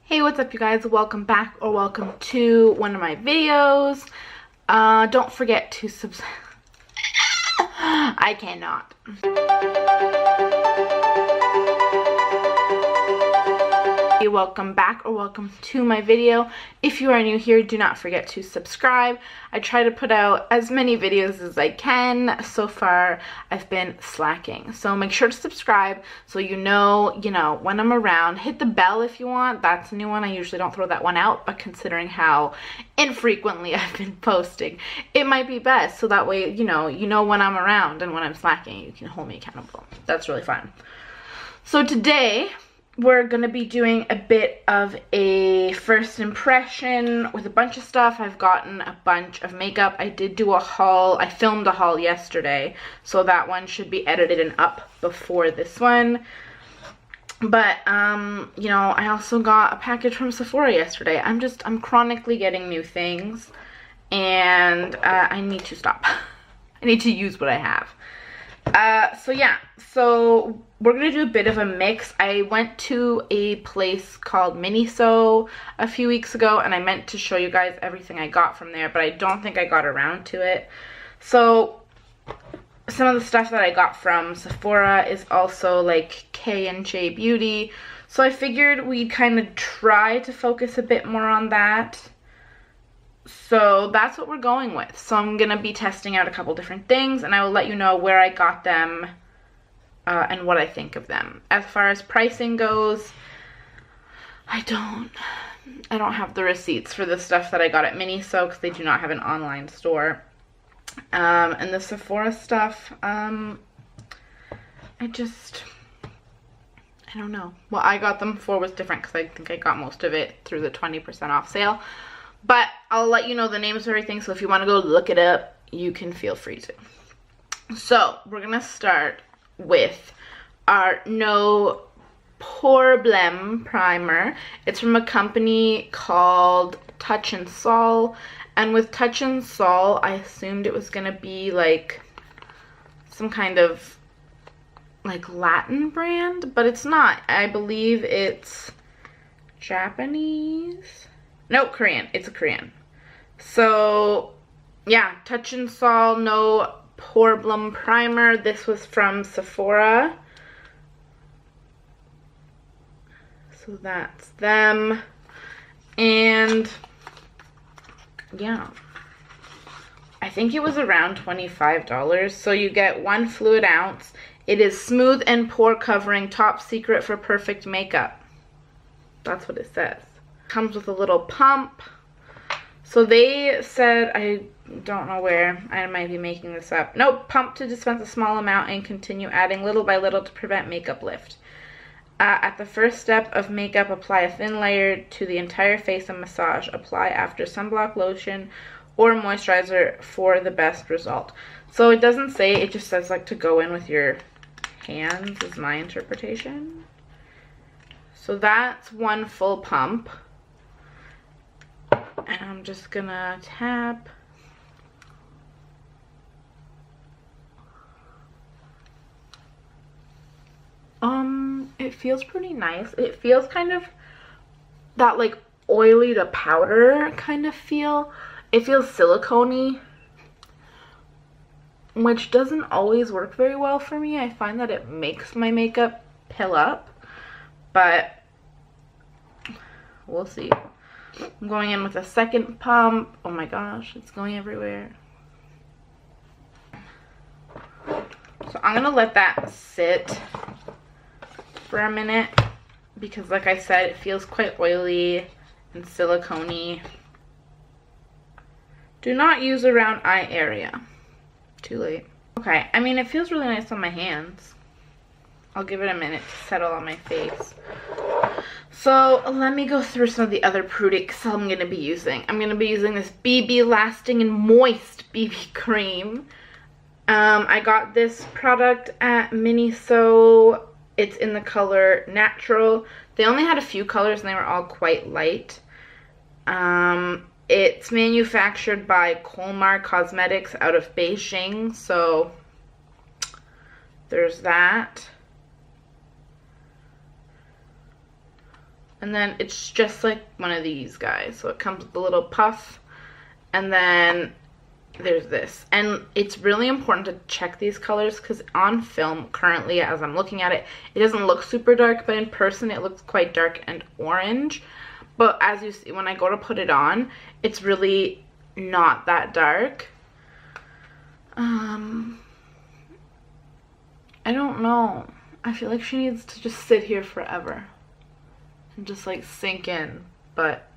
Hey, what's up you guys? Welcome back or welcome to one of my videos. Don't forget to subscribe. I cannot. Welcome back or welcome to my video. If you are new here, do not forget to subscribe. I try to put out as many videos as I can. So far I've been slacking, so make sure to subscribe so you know when I'm around. Hit the bell if you want. That's a new one. I usually don't throw that one out, but considering how infrequently I've been posting, it might be best, so that way you know when I'm around, and when I'm slacking you can hold me accountable. That's really fun. So today we're gonna be doing a bit of a first impression with a bunch of stuff. I've gotten a bunch of makeup. I did do a haul. I filmed a haul yesterday, so that one should be edited and up before this one. But I also got a package from Sephora yesterday. I'm chronically getting new things, and I need to stop. I need to use what I have. So we're gonna do a bit of a mix. I went to a place called Miniso a few weeks ago, and I meant to show you guys everything I got from there, but I don't think I got around to it. So some of the stuff that I got from Sephora is also like K&J Beauty, so I figured we'd kind of try to focus a bit more on that. So that's what we're going with. So I'm gonna be testing out a couple different things, and I will let you know where I got them and what I think of them. As far as pricing goes, I don't have the receipts for the stuff that I got at Miniso because they do not have an online store. And the Sephora stuff, I don't know. What I got them for was different because I think I got most of it through the 20% off sale. But I'll let you know the names of everything, so if you want to go look it up, you can feel free to. So we're going to start with our No Problem primer. It's from a company called Touch and Sol. And with Touch and Sol, I assumed it was going to be like some kind of like Latin brand, but it's not. I believe it's Japanese. No, Korean. It's a Korean. So, yeah, Touch and Sol No Problem Primer. This was from Sephora. So that's them. And, yeah. I think it was around $25. So you get 1 fluid ounce. It is smooth and pore covering, top secret for perfect makeup. That's what it says. Comes with a little pump. So they said, I don't know where, I might be making this up. Nope, pump to dispense a small amount and continue adding little by little to prevent makeup lift. At the first step of makeup, apply a thin layer to the entire face and massage. Apply after sunblock lotion or moisturizer for the best result. So it doesn't say, it just says like to go in with your hands is my interpretation. So that's 1 full pump. And I'm just gonna tap. It feels pretty nice. It feels kind of that like oily to powder kind of feel. It feels silicone-y, which doesn't always work very well for me. I find that it makes my makeup pill up, but we'll see. I'm going in with a second pump. Oh my gosh, it's going everywhere. So I'm gonna let that sit for a minute because like I said, it feels quite oily and silicone-y. Do not use around eye area. Too late. Okay, I mean it feels really nice on my hands. I'll give it a minute to settle on my face. So let me go through some of the other products I'm going to be using. I'm going to be using this BB Lasting and Moist BB Cream. I got this product at Miniso. It's in the color Natural. They only had a few colors and they were all quite light. It's manufactured by Colmar Cosmetics out of Beijing. So there's that. And then it's just like one of these guys. So it comes with a little puff. And then there's this. And it's really important to check these colors because on film currently, as I'm looking at it, it doesn't look super dark, but in person it looks quite dark and orange. But as you see, when I go to put it on, it's really not that dark. I don't know. I feel like she needs to just sit here forever and just like sink in, but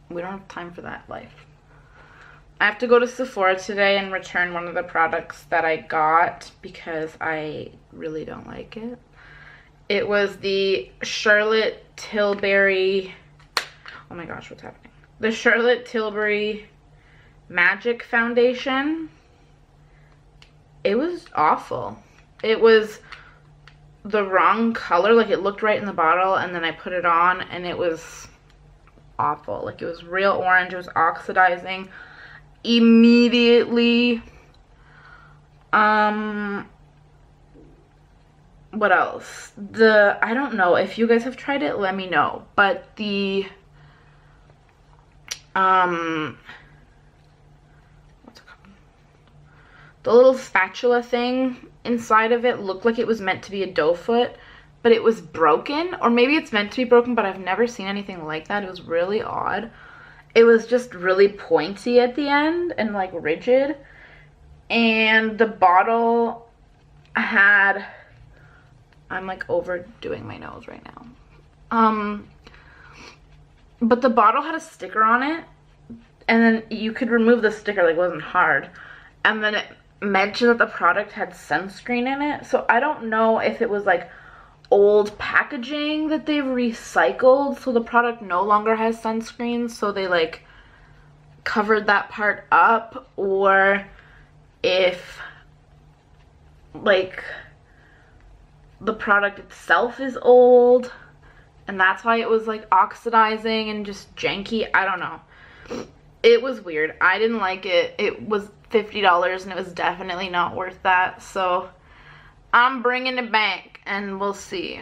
we don't have time for that life. I have to go to Sephora today and return one of the products that I got because I really don't like it. It was the Charlotte Tilbury, oh my gosh, what's happening? The Charlotte Tilbury Magic Foundation. It was awful. It was the wrong color, like it looked right in the bottle, and then I put it on and it was awful. Like it was real orange, it was oxidizing immediately. What else? I don't know, if you guys have tried it, let me know. But the what's it called? The little spatula thing inside of it looked like it was meant to be a doe foot, but it was broken. Or maybe it's meant to be broken, but I've never seen anything like that. It was really odd. It was just really pointy at the end and like rigid. And the bottle had, I'm like overdoing my nose right now. But the bottle had a sticker on it, and then you could remove the sticker, like it wasn't hard. And then it mentioned that the product had sunscreen in it. So I don't know if it was like old packaging that they've recycled, so the product no longer has sunscreen, so they like covered that part up, or if like the product itself is old and that's why it was like oxidizing and just janky. I don't know. It was weird. I didn't like it. It was $50 and it was definitely not worth that. So I'm bringing it back and we'll see.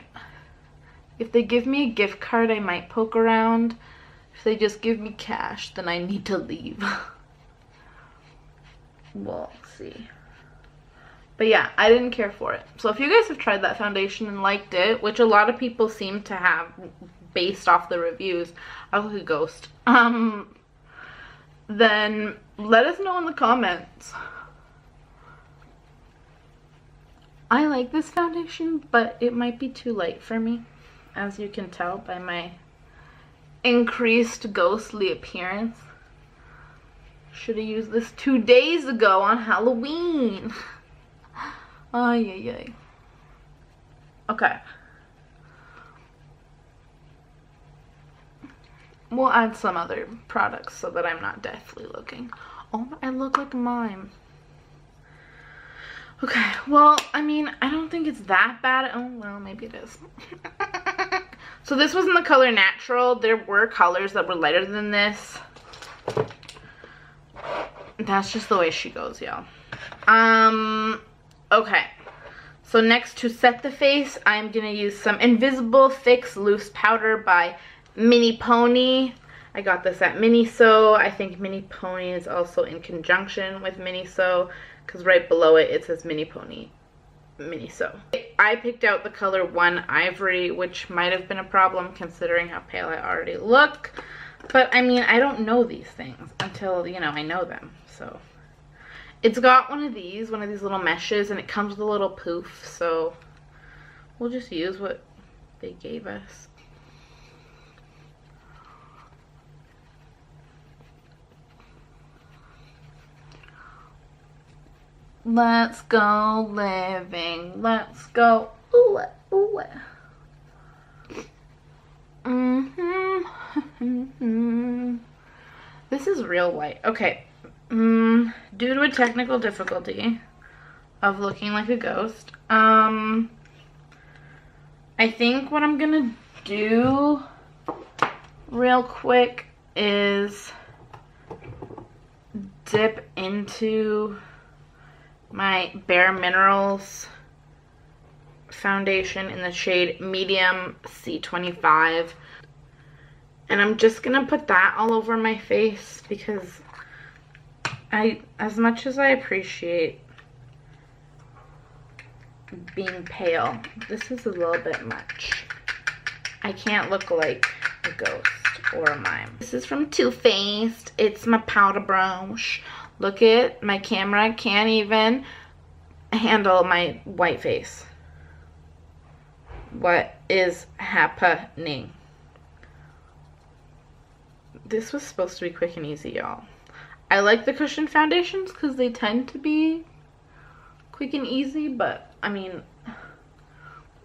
If they give me a gift card, I might poke around. If they just give me cash, then I need to leave. We'll see. But yeah, I didn't care for it. So if you guys have tried that foundation and liked it, which a lot of people seem to have based off the reviews, I look like a ghost. Then let us know in the comments. I like this foundation, but it might be too light for me, as you can tell by my increased ghostly appearance. Should have used this 2 days ago on Halloween. Ay, ay, ay. Okay. We'll add some other products so that I'm not deathly looking. Oh, I look like a mime. Okay, well, I mean, I don't think it's that bad. Oh, well, maybe it is. So this was in the color Natural. There were colors that were lighter than this. That's just the way she goes, y'all. Okay. So next, to set the face, I'm going to use some Invisible Fix Loose Powder by Mini Pony. I got this at Miniso. I think Mini Pony is also in conjunction with Miniso, because right below it, it says Mini Pony Miniso. I picked out the color 1 Ivory, which might have been a problem considering how pale I already look. But, I mean, I don't know these things until, you know, I know them. So, it's got one of these little meshes, and it comes with a little poof. So, we'll just use what they gave us. Let's go living. Let's go. Ooh, ooh. This is real white. Okay. Due to a technical difficulty of looking like a ghost, I think what I'm gonna do real quick is dip into my Bare Minerals foundation in the shade Medium C25. And I'm just gonna put that all over my face because as much as I appreciate being pale, this is a little bit much. I can't look like a ghost or a mime. This is from Too Faced. It's my powder brush. Look at my camera, can't even handle my white face. What is happening? This was supposed to be quick and easy, y'all. I like the cushion foundations because they tend to be quick and easy, but I mean,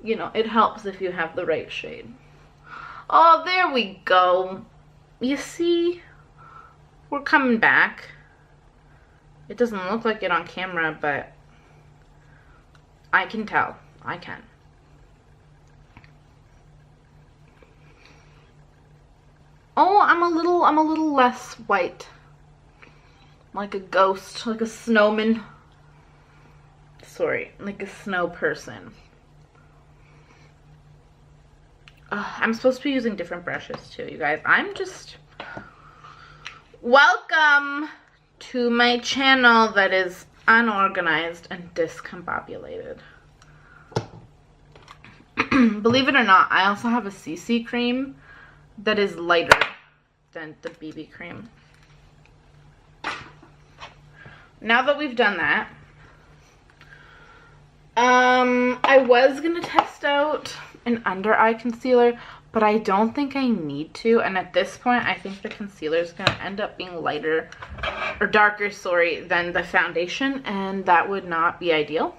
you know, it helps if you have the right shade. Oh, there we go. You see, we're coming back. It doesn't look like it on camera, but I can tell. I can. Oh, I'm a little less white. Like a ghost, like a snowman. Sorry, like a snow person. I'm supposed to be using different brushes too, you guys. I'm just... Welcome to my channel that is unorganized and discombobulated. Believe it or not, I also have a CC cream that is lighter than the BB cream. Now that we've done that, I was gonna test out an under eye concealer, but I don't think I need to, and at this point I think the concealer is gonna end up being lighter or darker, sorry, than the foundation, and that would not be ideal.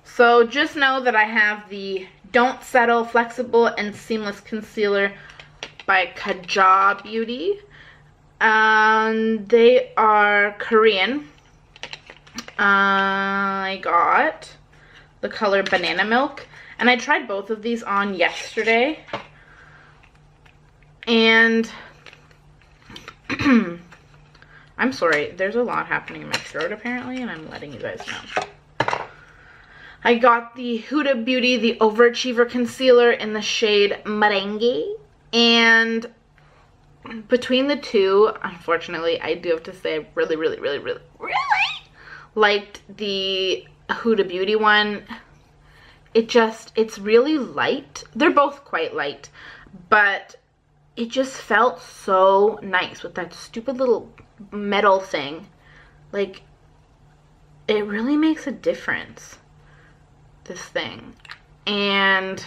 So just know that I have the Don't Settle Flexible and Seamless Concealer by Cardmunity, and they are Korean. I got the color Banana Milk, and I tried both of these on yesterday, and I'm sorry, there's a lot happening in my throat apparently, and I'm letting you guys know. I got the Huda Beauty, the Overachiever Concealer in the shade Merengue, and between the two, unfortunately, I do have to say I really liked the Huda Beauty one. It's really light. They're both quite light, but it just felt so nice with that stupid little metal thing. Like, it really makes a difference, this thing. And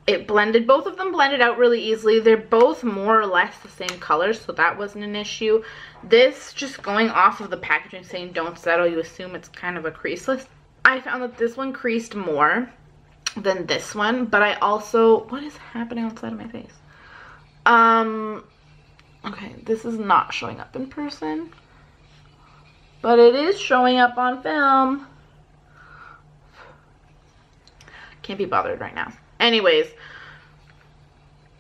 it blended, both of them blended out really easily. They're both more or less the same color, so that wasn't an issue. This, just going off of the packaging saying don't settle, you assume it's kind of a creaseless. I found that this one creased more than this one, but I also, what is happening outside of my face? Okay, this is not showing up in person, but it is showing up on film. Can't be bothered right now. Anyways,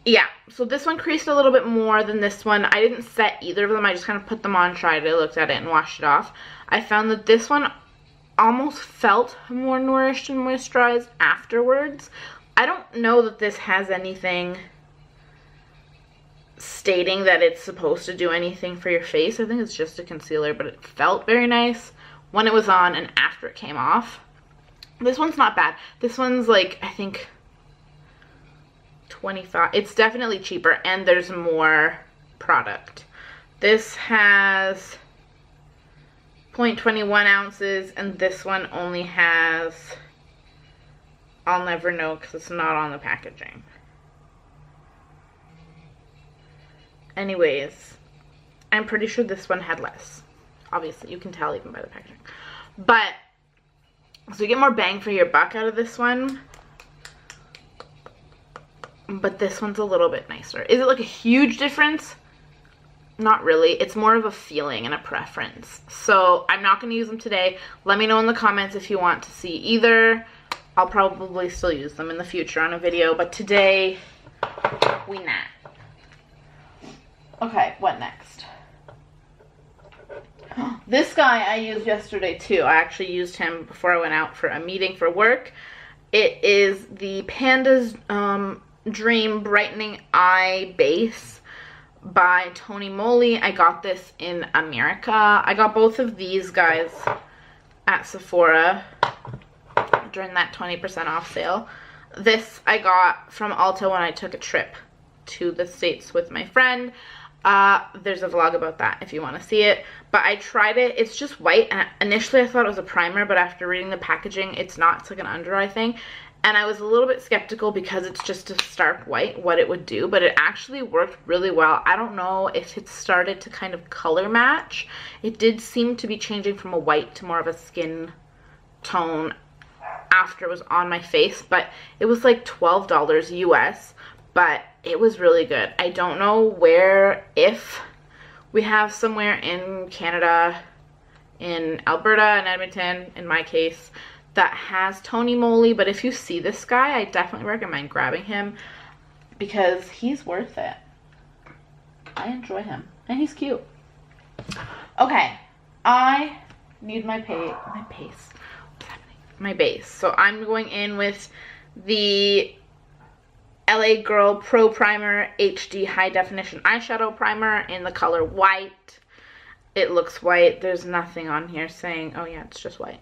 yeah, so this one creased a little bit more than this one. I didn't set either of them. I just kind of put them on, tried it, looked at it, and washed it off. I found that this one almost felt more nourished and moisturized afterwards. I don't know that this has anything stating that it's supposed to do anything for your face. I think it's just a concealer, but it felt very nice when it was on and after it came off. This one's not bad. This one's like, I think 25. It's definitely cheaper and there's more product. This has 0.21 ounces and this one only has, I'll never know because it's not on the packaging. Anyways, I'm pretty sure this one had less. Obviously, you can tell even by the packaging. But, so you get more bang for your buck out of this one. But this one's a little bit nicer. Is it like a huge difference? Not really. It's more of a feeling and a preference. So I'm not going to use them today. Let me know in the comments if you want to see either. I'll probably still use them in the future on a video. But today, we not. Okay, what next? This guy I used yesterday too. I actually used him before I went out for a meeting for work. It is the Panda's Dream Brightening Eye Base by Tony Moly. I got this in America. I got both of these guys at Sephora during that 20% off sale. This I got from Ulta when I took a trip to the States with my friend. There's a vlog about that if you want to see it. But I tried it. It's just white, and initially I thought it was a primer, but after reading the packaging, it's not. It's like an under eye thing. And I was a little bit skeptical because it's just a stark white, what it would do, but it actually worked really well. I don't know if it started to kind of color match. It did seem to be changing from a white to more of a skin tone after it was on my face, but it was like $12 US, but it was really good. I don't know where, if we have somewhere in Canada, in Alberta and Edmonton, in my case, that has Tony Moly, but if you see this guy, I definitely recommend grabbing him because he's worth it. I enjoy him, and he's cute. Okay, I need my pace. What's happening? My base. So I'm going in with the LA Girl Pro Primer HD High Definition Eyeshadow Primer in the color white. It looks white. There's nothing on here saying, oh yeah, it's just white.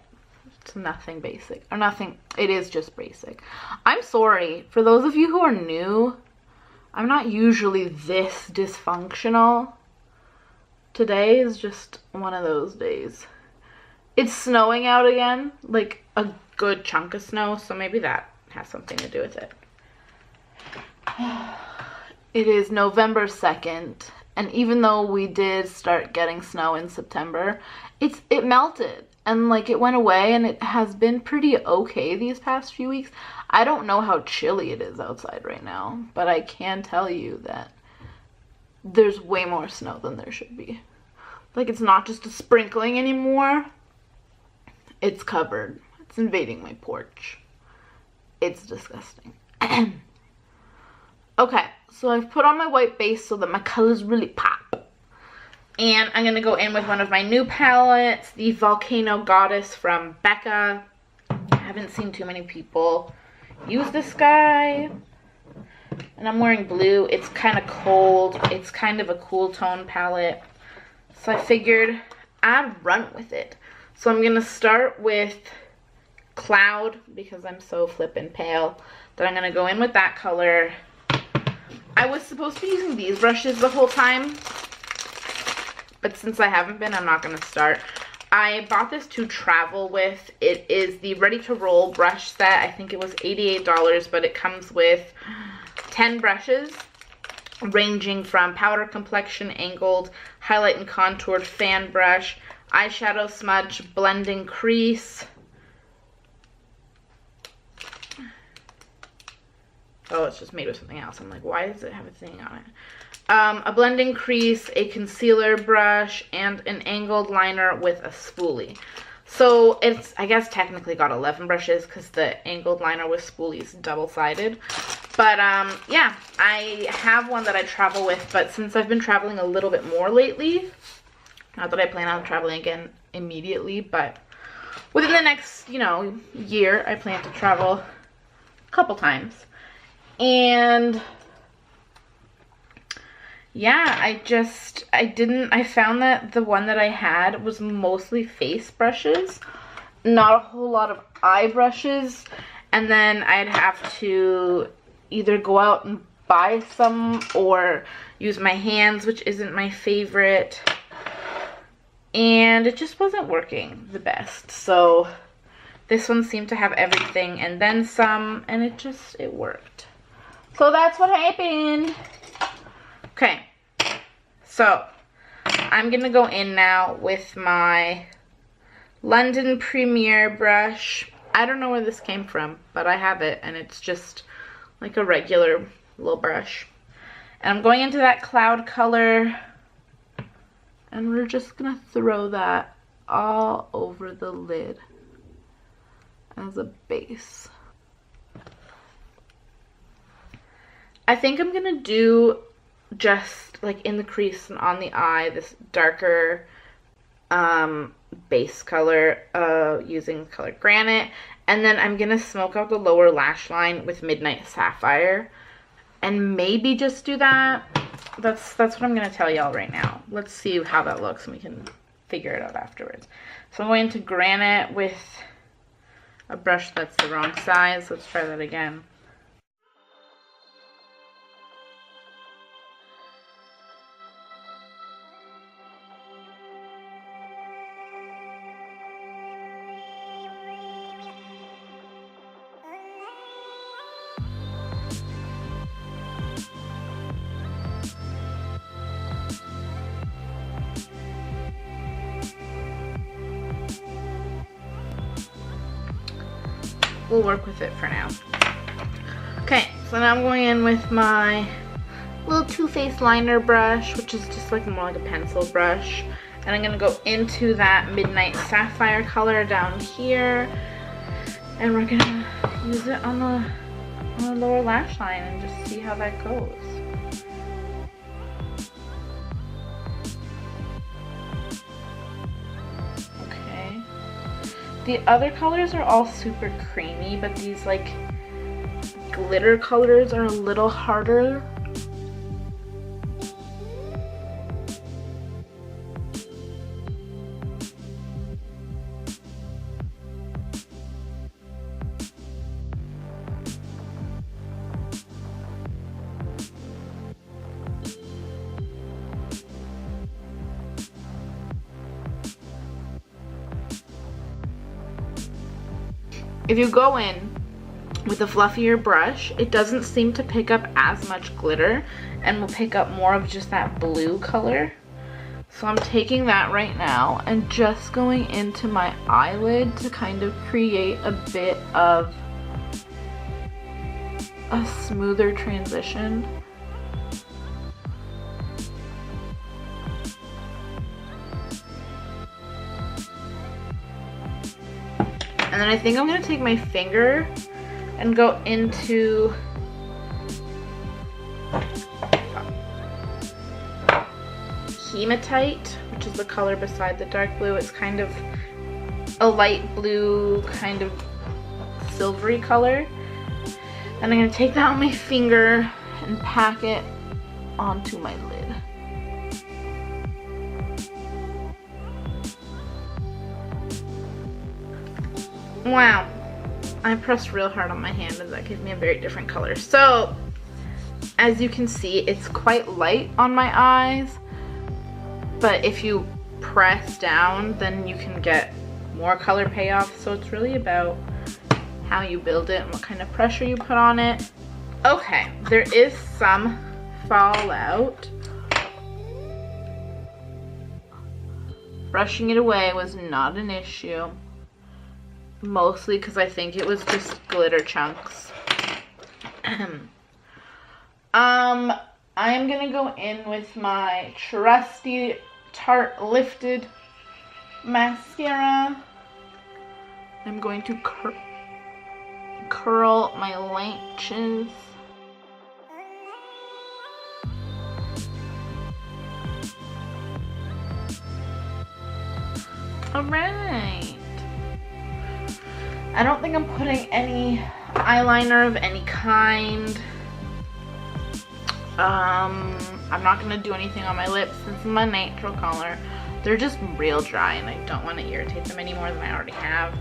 It's nothing basic, or nothing, it is just basic. I'm sorry, for those of you who are new, I'm not usually this dysfunctional. Today is just one of those days. It's snowing out again, like a good chunk of snow, so maybe that has something to do with it. It is November 2nd, and even though we did start getting snow in September, it melted. And like it went away, and it has been pretty okay these past few weeks. I don't know how chilly it is outside right now, but I can tell you that there's way more snow than there should be. Like, it's not just a sprinkling anymore. It's covered. It's invading my porch. It's disgusting. Okay, so I've put on my white base so that my colors really pop. And I'm going to go in with one of my new palettes, the Volcano Goddess from Becca. I haven't seen too many people use this guy. And I'm wearing blue. It's kind of cold. It's kind of a cool tone palette. So I figured I'd run with it. So I'm going to start with Cloud because I'm so flippin' pale. Then I'm going to go in with that color. I was supposed to be using these brushes the whole time, but since I haven't been, I'm not going to start. I bought this to travel with. It is the Ready to Roll brush set. I think it was $88, but it comes with 10 brushes, ranging from powder complexion, angled, highlight and contoured, fan brush, eyeshadow smudge, blending crease. Oh, it's just made with something else. I'm like, why does it have a thing on it? A blending crease, a concealer brush, and an angled liner with a spoolie. So it's, I guess, technically got 11 brushes because the angled liner with spoolie is double-sided. But yeah, I have one that I travel with, but since I've been traveling a little bit more lately, not that I plan on traveling again immediately, but within the next, year, I plan to travel a couple times. And yeah, I found that the one that I had was mostly face brushes, not a whole lot of eye brushes, and then I'd have to either go out and buy some or use my hands, which isn't my favorite, and it just wasn't working the best. So this one seemed to have everything and then some, and it worked. So that's what happened. Okay, so I'm going to go in now with my London Premier brush. I don't know where this came from, but I have it, and it's just like a regular little brush. And I'm going into that cloud color, and we're just going to throw that all over the lid as a base. I think I'm going to do just like in the crease and on the eye this darker base color using the color Granite, And then I'm going to smoke out the lower lash line with Midnight Sapphire. And maybe just do that. That's what I'm going to tell y'all right now. Let's see how that looks and we can figure it out afterwards. So I'm going to granite with a brush that's the wrong size. Let's try that again. We'll work with it for now. Okay, so now I'm going in with my little Too Faced liner brush, which is just like more like a pencil brush. And I'm gonna go into that Midnight Sapphire color down here. And we're gonna use it on the lower lash line and just see how that goes. The other colors are all super creamy, but these like glitter colors are a little harder. If you go in with a fluffier brush, it doesn't seem to pick up as much glitter and will pick up more of just that blue color. So I'm taking that right now and just going into my eyelid to kind of create a bit of a smoother transition. And then I think I'm going to take my finger and go into Hematite, which is the color beside the dark blue. It's kind of a light blue, kind of silvery color. And I'm going to take that on my finger and pack it onto my lid. Wow, I pressed real hard on my hand and that gave me a very different color. So, as you can see, it's quite light on my eyes, but if you press down, then you can get more color payoff. So it's really about how you build it and what kind of pressure you put on it. Okay, there is some fallout. Brushing it away was not an issue. Mostly because I think it was just glitter chunks. I am going to go in with my trusty Tarte Lifted mascara. I'm going to curl my lashes. Alright. I don't think I'm putting any eyeliner of any kind. I'm not going to do anything on my lips since it's my natural color. They're just real dry and I don't want to irritate them any more than I already have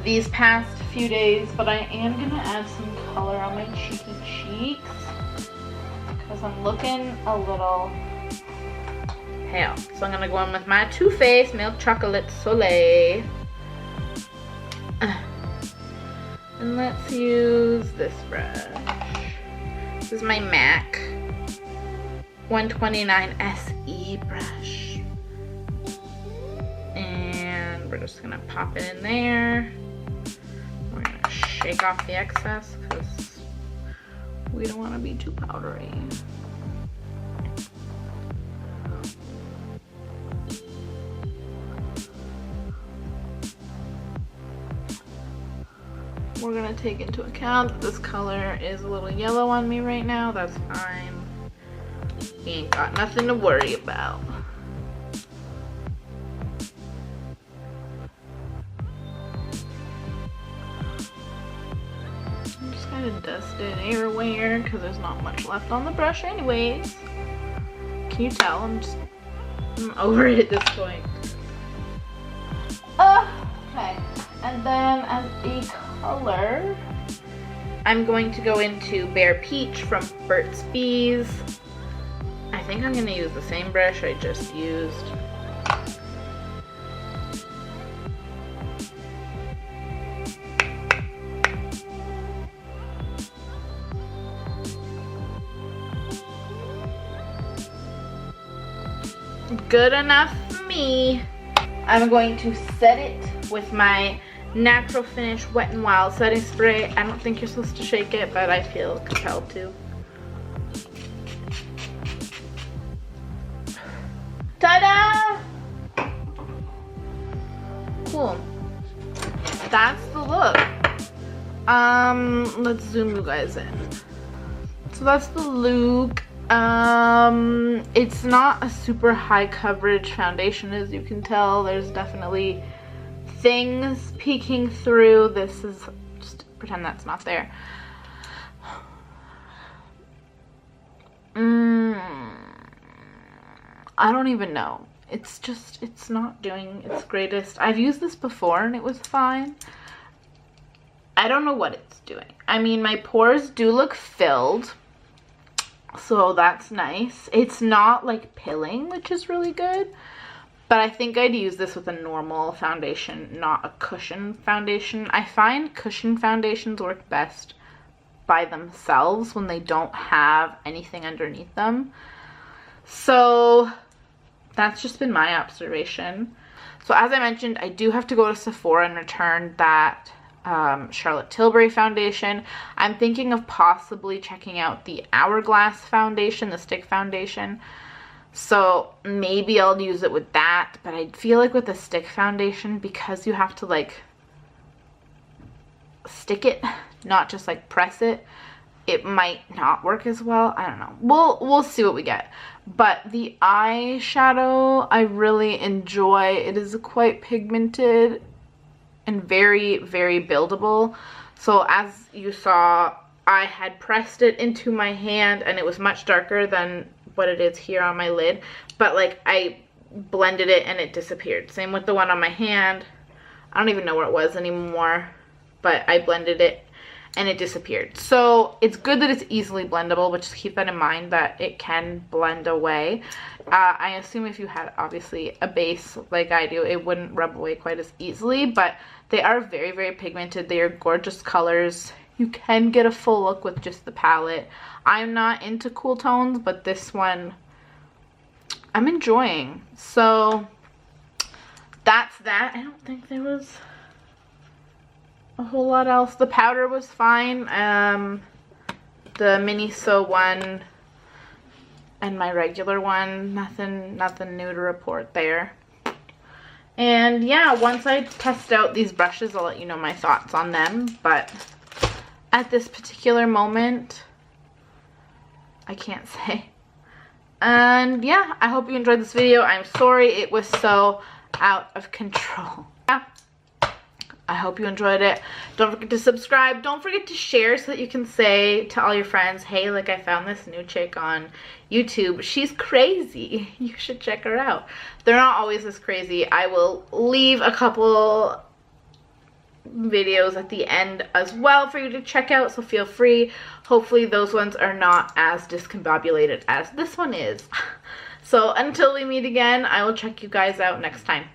these past few days. But I am going to add some color on my cheeky cheeks because I'm looking a little pale. So I'm going to go in with my Too Faced Milk Chocolate Soleil. And let's use this brush. This is my MAC 129 SE brush. And we're just gonna pop it in there. We're gonna shake off the excess because we don't want to be too powdery. We're gonna take into account that this color is a little yellow on me right now. That's fine. We ain't got nothing to worry about. it everywhere because there's not much left on the brush anyways. Can you tell? I'm over it at this point. Okay, and then as a color, I'm going to go into Bare Peach from Burt's Bees. I think I'm going to use the same brush I just used. Good enough for me. I'm going to set it with my Natural Finish Wet n Wild setting spray. I don't think you're supposed to shake it, but I feel compelled to. Ta-da! Cool. That's the look. Let's zoom you guys in. So that's the look. It's not a super high coverage foundation, as you can tell. There's definitely things peeking through. This is, just pretend that's not there. I don't even know. It's not doing its greatest. I've used this before and it was fine. I don't know what it's doing. I mean, my pores do look filled, so that's nice. It's not like pilling, which is really good. But I think I'd use this with a normal foundation, not a cushion foundation. I find cushion foundations work best by themselves when they don't have anything underneath them. So that's just been my observation. So as I mentioned, I do have to go to Sephora and return that Charlotte Tilbury foundation. I'm thinking of possibly checking out the Hourglass foundation, the stick foundation. So maybe I'll use it with that, but I feel like with the stick foundation, because you have to like stick it, not just like press it, it might not work as well. I don't know. We'll see what we get. But the eyeshadow I really enjoy. It is quite pigmented and very, very buildable. So as you saw, I had pressed it into my hand and it was much darker than what it is here on my lid, but like I blended it and it disappeared. Same with the one on my hand. I don't even know where it was anymore, but I blended it and it disappeared. So it's good that it's easily blendable, but just keep that in mind that it can blend away. I assume if you had obviously a base like I do, it wouldn't rub away quite as easily, but they are very, very pigmented. They are gorgeous colors. You can get a full look with just the palette. I'm not into cool tones, but this one I'm enjoying. So that's that. I don't think there was a whole lot else. The powder was fine. The Miniso one and my regular one, nothing new to report there. And yeah, once I test out these brushes, I'll let you know my thoughts on them. But at this particular moment, I can't say. And yeah, I hope you enjoyed this video. I'm sorry it was so out of control. Yeah, I hope you enjoyed it. Don't forget to subscribe. Don't forget to share so that you can say to all your friends, hey, like I found this new chick on YouTube. She's crazy. You should check her out. They're not always this crazy. I will leave a couple videos at the end as well for you to check out, so feel free. Hopefully those ones are not as discombobulated as this one is. So until we meet again, I will check you guys out next time.